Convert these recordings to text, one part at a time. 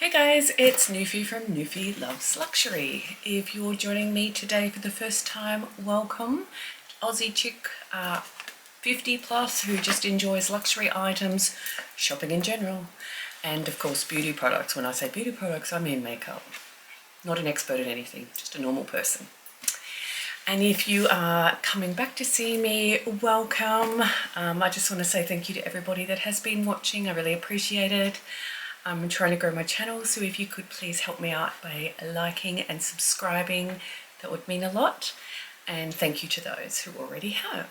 Hey guys, it's Newfie from Newfie Loves Luxury. If you're joining me today for the first time, welcome. Aussie chick, 50 plus, who just enjoys luxury items, shopping in general, and of course beauty products. When I say beauty products, I mean makeup. Not an expert in anything, just a normal person. And if you are coming back to see me, welcome. I just want to say thank you to everybody that has been watching. I really appreciate it. I'm trying to grow my channel, so if you could please help me out by liking and subscribing, that would mean a lot. And thank you to those who already have.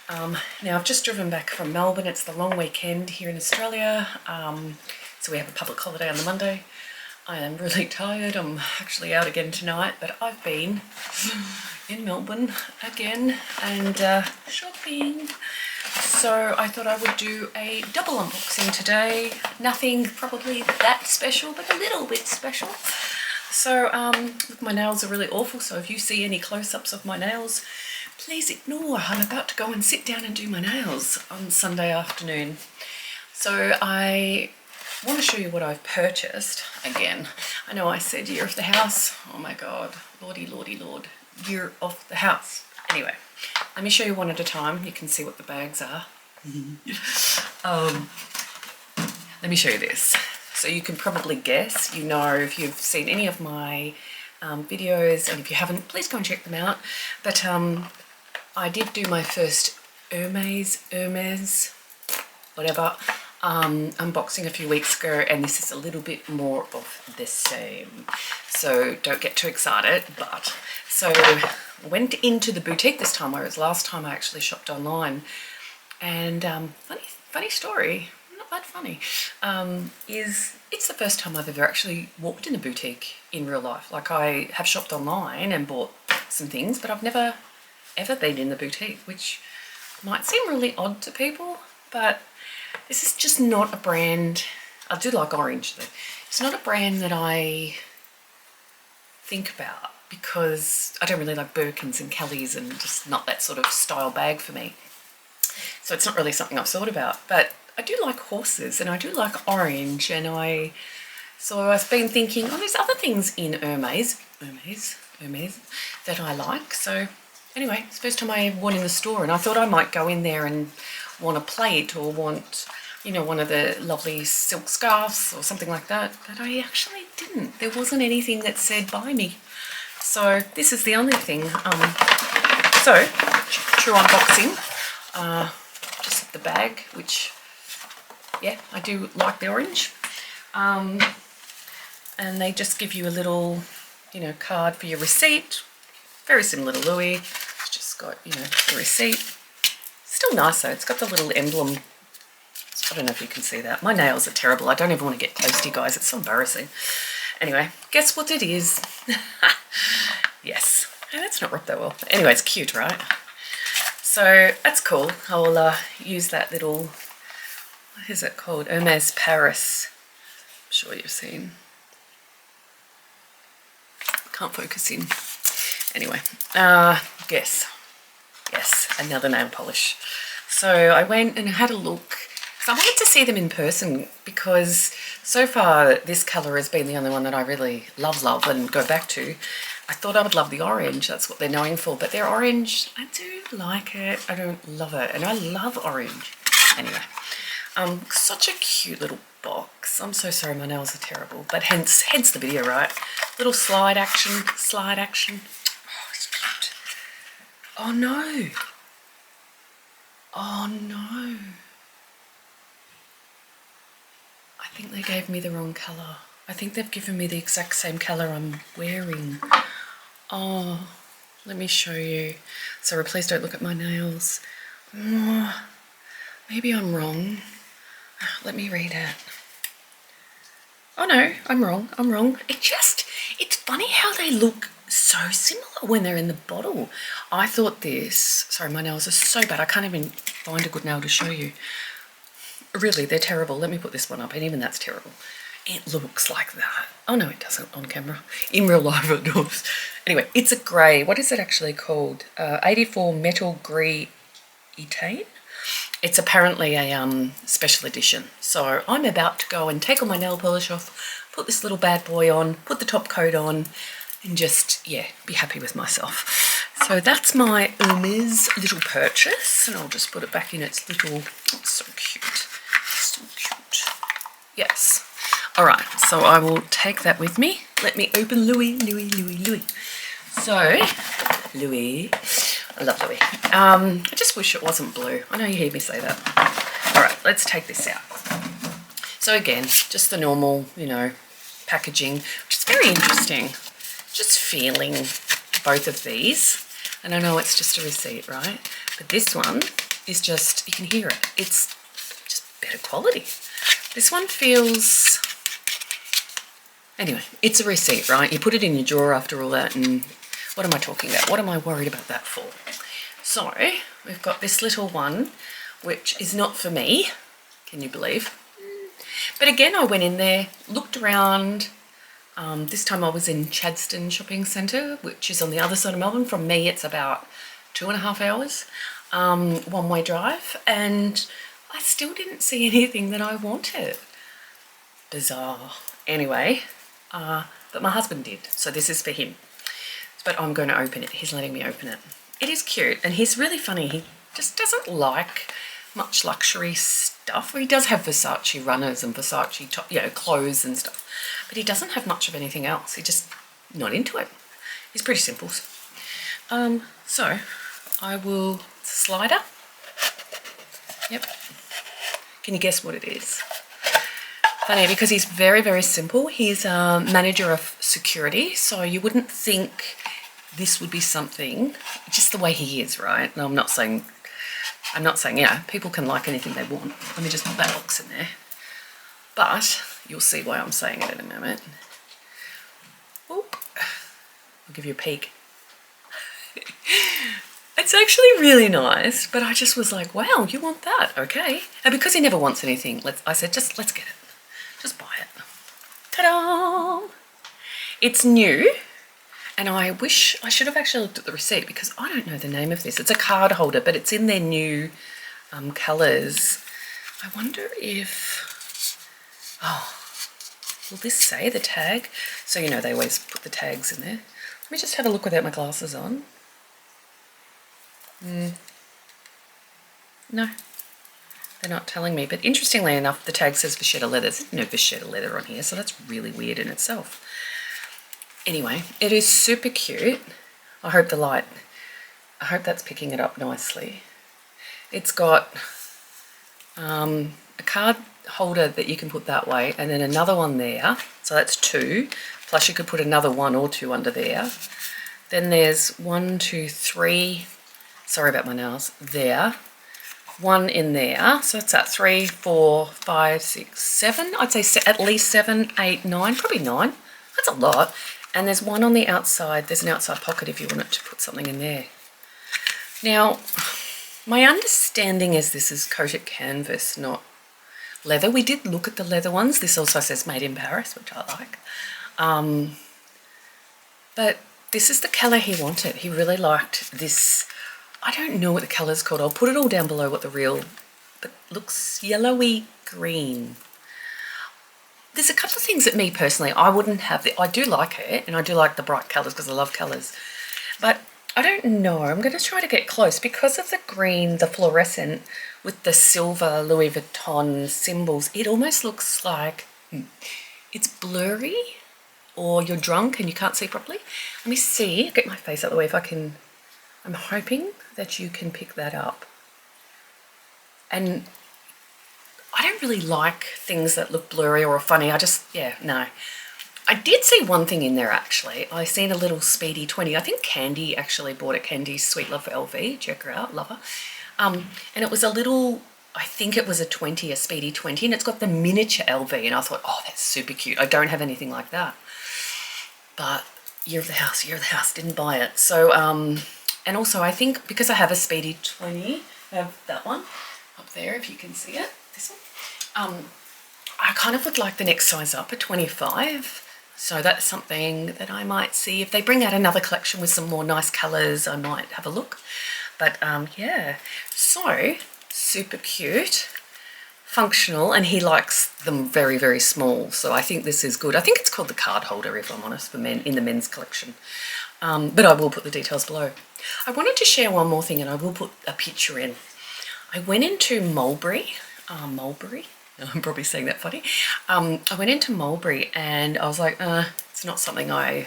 Now I've just driven back from Melbourne. It's the long weekend here in Australia, so we have a public holiday on the Monday. I am really tired. I'm actually out again tonight, but I've been in Melbourne again and shopping. So I thought I would do a double unboxing today. Nothing probably that special, but a little bit special. So look, my nails are really awful, so if you see any close-ups of my nails, please ignore. I'm about to go and sit down and do my nails on Sunday afternoon. So I want to show you what I've purchased again. I know I said year of the house. Oh my god, lordy lordy lord, year of the house. Anyway, let me show you one at a time. You can see what the bags are. Let me show you this. So you can probably guess, you know, if you've seen any of my videos, and if you haven't, please go and check them out. But I did do my first Hermes, whatever, unboxing a few weeks ago, and this is a little bit more of the same. So don't get too excited, but so I went into the boutique this time, whereas last time I actually shopped online. And funny story, not that funny, is it's the first time I've ever actually walked in a boutique in real life. Like, I have shopped online and bought some things, but I've never ever been in the boutique, which might seem really odd to people, but this is just not a brand. I do like orange though. It's not a brand that I think about, because I don't really like Birkins and Kellys, and just not that sort of style bag for me. So it's not really something I've thought about, but I do like horses and I do like orange, and so I've been thinking, oh, there's other things in Hermes that I like. So anyway, it's the first time I ever went in the store, and I thought I might go in there and want a plate or want, you know, one of the lovely silk scarves or something like that, but I actually didn't. There wasn't anything that said buy me. So this is the only thing. So true unboxing, just the bag, which, yeah, I do like the orange. And they just give you a little, you know, card for your receipt. Very similar to Louis. It's just got, you know, the receipt. Still nice though. It's got the little emblem. I don't know if you can see that. My nails are terrible. I don't even want to get close to you guys. It's so embarrassing. Anyway, guess what it is? Yes. Oh, that's not wrapped that well. Anyway, it's cute, right? So that's cool. I'll use that little, what is it called? Hermes Paris. I'm sure you've seen. Can't focus in. Anyway, guess. Yes, another nail polish. So I went and had a look. So I wanted to see them in person, because so far this colour has been the only one that I really love and go back to. I thought I would love the orange. That's what they're known for. But their orange, I do like it. I don't love it. And I love orange. Anyway, such a cute little box. I'm so sorry, my nails are terrible. But hence the video, right? Little slide action. Oh, it's cute. Oh no. Oh no. I think they gave me the wrong colour. I think they've given me the exact same colour I'm wearing. Oh, let me show you. Sorry, please don't look at my nails. Oh, maybe I'm wrong. Let me read it. Oh no, I'm wrong. It's funny how they look so similar when they're in the bottle. I thought this, sorry, my nails are so bad. I can't even find a good nail to show you. Really, they're terrible. Let me put this one up, and even that's terrible. It looks like that. Oh no, it doesn't on camera. In real life it does. Anyway, it's a grey. What is it actually called? 84 Metal Grey Etane. It's apparently a special edition. So I'm about to go and take all my nail polish off, put this little bad boy on, put the top coat on, and just, yeah, be happy with myself. So that's my Hermes little purchase, and I'll just put it back in its little, oh, so cute, so cute. Yes. All right, so I will take that with me. Let me open Louis. So, Louis, I love Louis. I just wish it wasn't blue. I know you hear me say that. All right, let's take this out. So again, just the normal, you know, packaging, which is very interesting. Just feeling both of these. And I know it's just a receipt, right? But this one is just, you can hear it. It's just better quality. This one feels, anyway, it's a receipt, right? You put it in your drawer after all that, and what am I talking about? What am I worried about that for? So we've got this little one, which is not for me. Can you believe? But again, I went in there, looked around. This time I was in Chadstone Shopping Centre, which is on the other side of Melbourne. From me, it's about 2.5 hours, one-way drive, and I still didn't see anything that I wanted. Bizarre. Anyway, but my husband did, so this is for him. But I'm going to open it. He's letting me open it. It is cute, and he's really funny. He just doesn't like much luxury stuff. He does have Versace runners and Versace top, you know, clothes and stuff, but he doesn't have much of anything else. He's just not into it. He's pretty simple. So I will, slider. Yep. Can you guess what it is? Funny, because he's very, very simple. He's a manager of security, so you wouldn't think this would be something, just the way he is, right? And I'm not saying, yeah, people can like anything they want. Let me just put that box in there. But you'll see why I'm saying it in a moment. Oop. I'll give you a peek. It's actually really nice, but I just was like, wow, you want that? Okay. And because he never wants anything, I said, let's get it. Just buy it. Ta-da! It's new, and I wish I should have actually looked at the receipt because I don't know the name of this. It's a card holder, but it's in their new colours. I wonder if, oh, will this say the tag? So, you know, they always put the tags in there. Let me just have a look without my glasses on. No. They're not telling me, but interestingly enough, the tag says vachetta leather. There's no vachetta leather on here, so that's really weird in itself. Anyway, it is super cute. I hope that's picking it up nicely. It's got a card holder that you can put that way, and then another one there, so that's 2, plus you could put another 1 or 2 under there. Then there's 1, 2, 3, sorry about my nails, there. 1 in there, so that's at 3, 4, 5, 6, 7. I'd say at least 7, 8, 9, probably 9. That's a lot. And there's 1 on the outside. There's an outside pocket if you wanted to put something in there. Now, my understanding is this is coated canvas, not leather. We did look at the leather ones. This also says made in Paris, which I like. But this is the colour he wanted. He really liked this. I don't know what the colour's called. I'll put it all down below what the real, but looks yellowy green. There's a couple of things that me personally, I wouldn't have. I do like it, and I do like the bright colours because I love colours. But I don't know. I'm going to try to get close because of the green, the fluorescent with the silver Louis Vuitton symbols. It almost looks like it's blurry, or you're drunk and you can't see properly. Let me see. Get my face out of the way if I can. I'm hoping that you can pick that up. And I don't really like things that look blurry or funny. No. I did see one thing in there actually. I seen a little Speedy 20. I think Candy actually bought it. Candy's Sweet Love for LV. Check her out, love her. And it was a little, I think it was a 20, a Speedy 20, and it's got the miniature LV. And I thought, oh, that's super cute. I don't have anything like that. But year of the house, didn't buy it. So, and also I think because I have a Speedy 20, I have that one up there if you can see it, this one. I kind of would like the next size up, a 25. So that's something that I might see. If they bring out another collection with some more nice colours, I might have a look. But yeah, so super cute. functional, and he likes them very, very small. So I think this is good. I think it's called the card holder, if I'm honest, for men in the men's collection. But I will put the details below. I wanted to share one more thing, and I will put a picture in. I went into Mulberry. Mulberry? I'm probably saying that funny. I went into Mulberry and I was like, it's not something I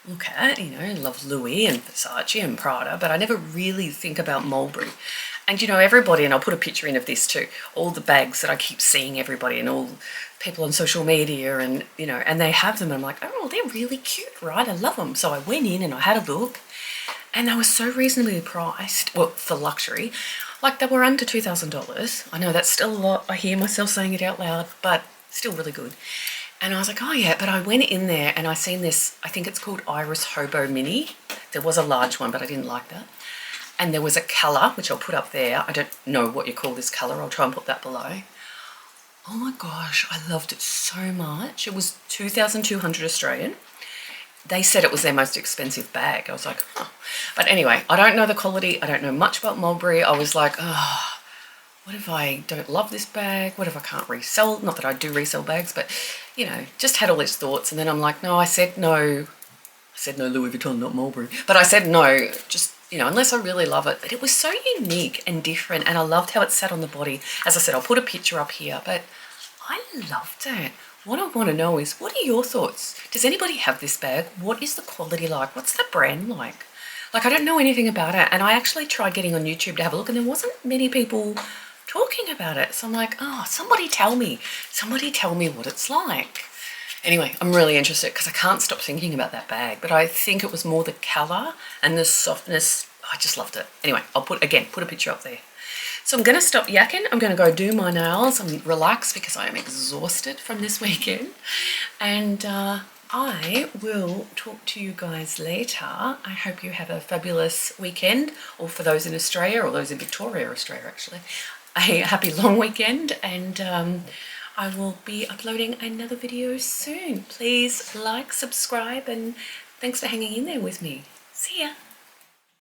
look at, you know. I love Louis and Versace and Prada, but I never really think about Mulberry. And you know, everybody, and I'll put a picture in of this too, all the bags that I keep seeing everybody and all people on social media, and you know, and they have them, and I'm like, oh, they're really cute, right? I love them. So I went in and I had a look, and they were so reasonably priced, well, for luxury. Like, they were under $2,000. I know that's still a lot. I hear myself saying it out loud, but still really good. And I was like, oh yeah, but I went in there and I seen this, I think it's called Iris Hobo Mini. There was a large one, but I didn't like that. And there was a colour, which I'll put up there. I don't know what you call this colour. I'll try and put that below. Oh my gosh, I loved it so much. It was 2,200 Australian. They said it was their most expensive bag. I was like, huh. But anyway, I don't know the quality. I don't know much about Mulberry. I was like, oh, what if I don't love this bag? What if I can't resell? Not that I do resell bags, but, you know, just had all these thoughts. And then I'm like, no, I said no. I said no Louis Vuitton, not Mulberry. But I said no, just, you know, unless I really love it. But it was so unique and different, and I loved how it sat on the body. As I said, I'll put a picture up here, but I loved it. What I want to know is, what are your thoughts? Does anybody have this bag? What is the quality like? What's the brand like? Like, I don't know anything about it, and I actually tried getting on YouTube to have a look, and there wasn't many people talking about it. So I'm like, oh, somebody tell me what it's like. Anyway, I'm really interested because I can't stop thinking about that bag, but I think it was more the colour and the softness. I just loved it. Anyway, I'll put a picture up there. So I'm going to stop yakking. I'm going to go do my nails and relax because I am exhausted from this weekend. And I will talk to you guys later. I hope you have a fabulous weekend, or for those in Australia, or those in Victoria, Australia actually, a happy long weekend. And I will be uploading another video soon. Please like, subscribe, and thanks for hanging in there with me. See ya.